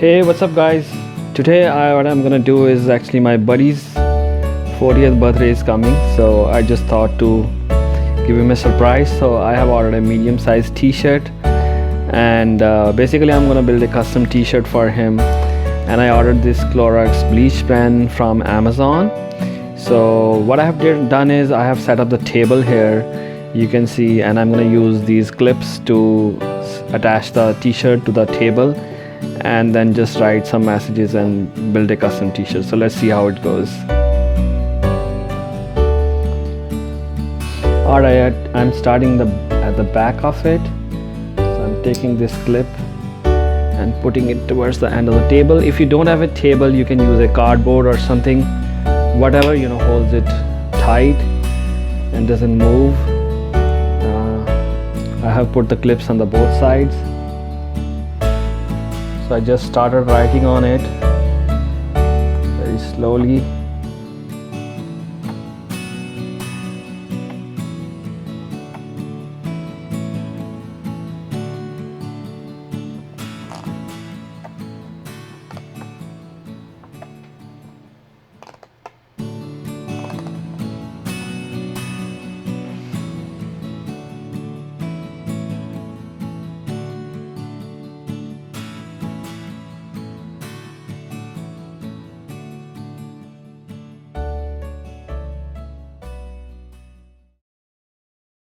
Hey, what's up guys? Today what I'm gonna do is actually my buddy's 40th birthday is coming, so I just thought to give him a surprise. So I have ordered a medium-sized t-shirt, and basically I'm gonna build a custom t-shirt for him. And I ordered this Clorox bleach pen from Amazon. So what I have done is I have set up the table here, you can see, and I'm gonna use these clips to attach the t-shirt to the table, and then just write some messages and build a custom t-shirt. So let's see how it goes. Alright, I'm starting at the back of it. So I'm taking this clip and putting it towards the end of the table. If you don't have a table, you can use a cardboard or something, whatever holds it tight and doesn't move. I have put the clips on the both sides. So I just started writing on it very slowly.